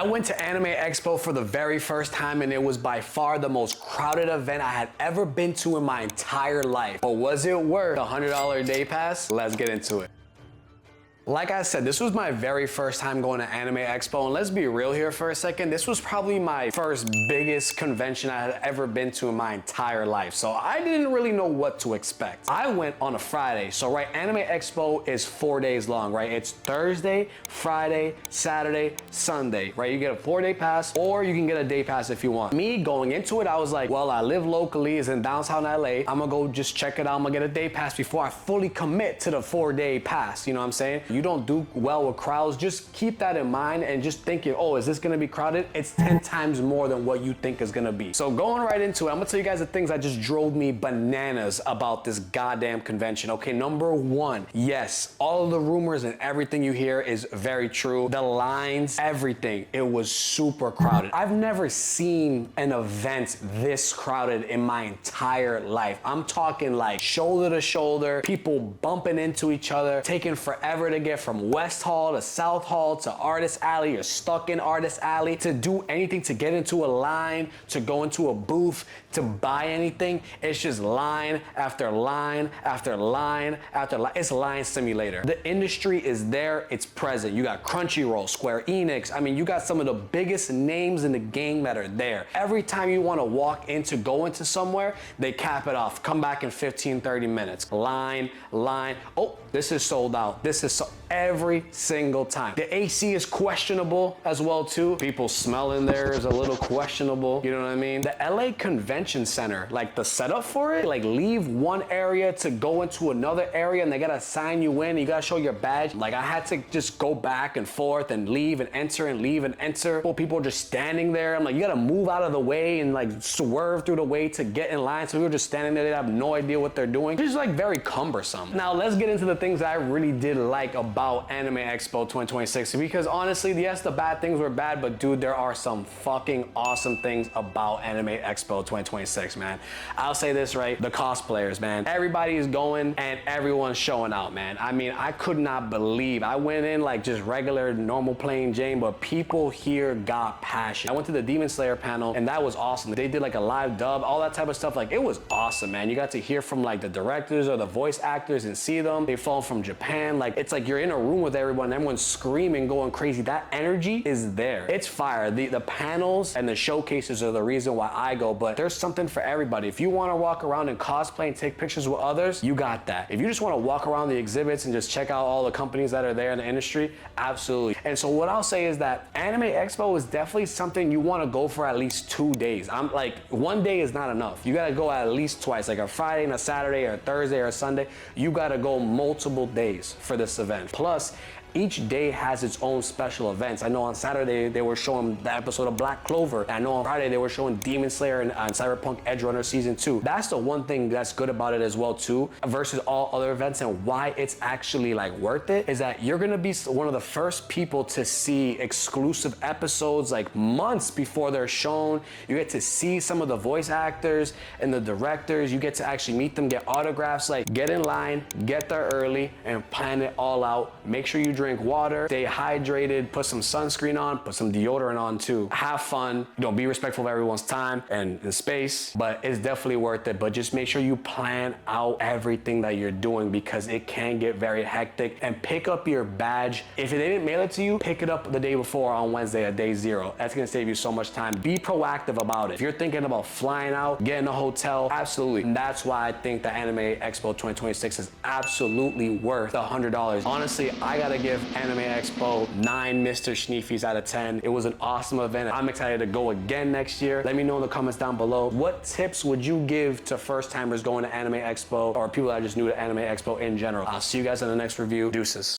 I went to Anime Expo for the very first time, and it was by far the most crowded event I had ever been to in my entire life. But was it worth the $100 day pass? Let's get into it. Like I said, this was my very first time going to Anime Expo, and let's be real here for a second. This was probably my first biggest convention I had ever been to in my entire life, so I didn't really know what to expect. I went on a Friday, so right, Anime Expo is 4 days long, right? It's Thursday, Friday, Saturday, Sunday, right? You get a 4-day pass, or you can get a day pass if you want. Me going into it, I was like, well, I live locally, it's in downtown LA. I'm gonna go just check it out. I'm gonna get a day pass before I fully commit to the 4-day pass, you know what I'm saying? You don't do well with crowds, just keep that in mind and just thinking, oh, is this gonna be crowded? It's 10 times more than what you think is gonna be. So going right into it, I'm gonna tell you guys the things that just drove me bananas about this goddamn convention. Okay, number one, yes, all of the rumors and everything you hear is very true. The lines, everything, it was super crowded. I've never seen an event this crowded in my entire life. I'm talking like shoulder to shoulder, people bumping into each other, taking forever to get from West Hall to South Hall to Artist Alley. You're stuck in Artist Alley. To do anything, to get into a line, to go into a booth, to buy anything, it's just line after line after line after line. It's line simulator. The industry is there, it's present. You got Crunchyroll, Square Enix. I mean, you got some of the biggest names in the game that are there. Every time you want to walk in to go into somewhere, they cap it off. Come back in 15, 30 minutes. Line. Oh, this is sold out. This is every single time. The AC is questionable as well too. People smelling there is a little questionable. You know what I mean? The LA Convention Center, like the setup for it, like leave one area to go into another area and they gotta sign you in. You gotta show your badge. Like I had to just go back and forth and leave and enter and leave and enter. People are just standing there. I'm like, you gotta move out of the way and like swerve through the way to get in line. So we were just standing there. They have no idea what they're doing. It's just like very cumbersome. Now let's get into the things that I really did like about Anime Expo 2026, because honestly, yes, the bad things were bad, but dude, there are some fucking awesome things about Anime Expo 2026, man. I'll say this, right? The cosplayers, man. Everybody's going and everyone's showing out, man. I mean, I could not believe. I went in like just regular, normal plain Jane, but people here got passion. I went to the Demon Slayer panel and that was awesome. They did like a live dub, all that type of stuff. Like it was awesome, man. You got to hear from like the directors or the voice actors and see them. They flown from Japan. Like it's like you're in a room with everyone and everyone's screaming, going crazy. That energy is there. It's fire. The panels and the showcases are the reason why I go, but there's something for everybody. If you want to walk around and cosplay and take pictures with others, you got that. If you just want to walk around the exhibits and just check out all the companies that are there in the industry, absolutely. And so what I'll say is that Anime Expo is definitely something you want to go for at least 2 days. I'm like, 1 day is not enough. You got to go at least twice, like a Friday and a Saturday or a Thursday or a Sunday. You got to go multiple days for this event. Plus, each day has its own special events. I know on Saturday they were showing the episode of Black Clover. I know on Friday they were showing Demon Slayer and Cyberpunk Edge Runner Season 2. That's the one thing that's good about it as well too, versus all other events, and why it's actually like worth it is that you're gonna be one of the first people to see exclusive episodes like months before they're shown. You get to see some of the voice actors and the directors. You get to actually meet them, get autographs. Like get in line, get there early, and plan it all out. Make sure you drink water, stay hydrated, put some sunscreen on, put some deodorant on too. Have fun, be respectful of everyone's time and the space, but it's definitely worth it. But just make sure you plan out everything that you're doing, because it can get very hectic. And pick up your badge. If they didn't mail it to you, pick it up the day before on Wednesday at day 0. That's gonna save you so much time. Be proactive about it. If you're thinking about flying out, getting a hotel, absolutely. And that's why I think the Anime Expo 2026 is absolutely worth the $100. Honestly, I gotta give Anime Expo 9 Mr. Schneefies out of 10. It was an awesome event. I'm excited to go again next year. Let me know in the comments down below. What tips would you give to first timers going to Anime Expo, or people that are just new to Anime Expo in general? I'll see you guys in the next review. Deuces.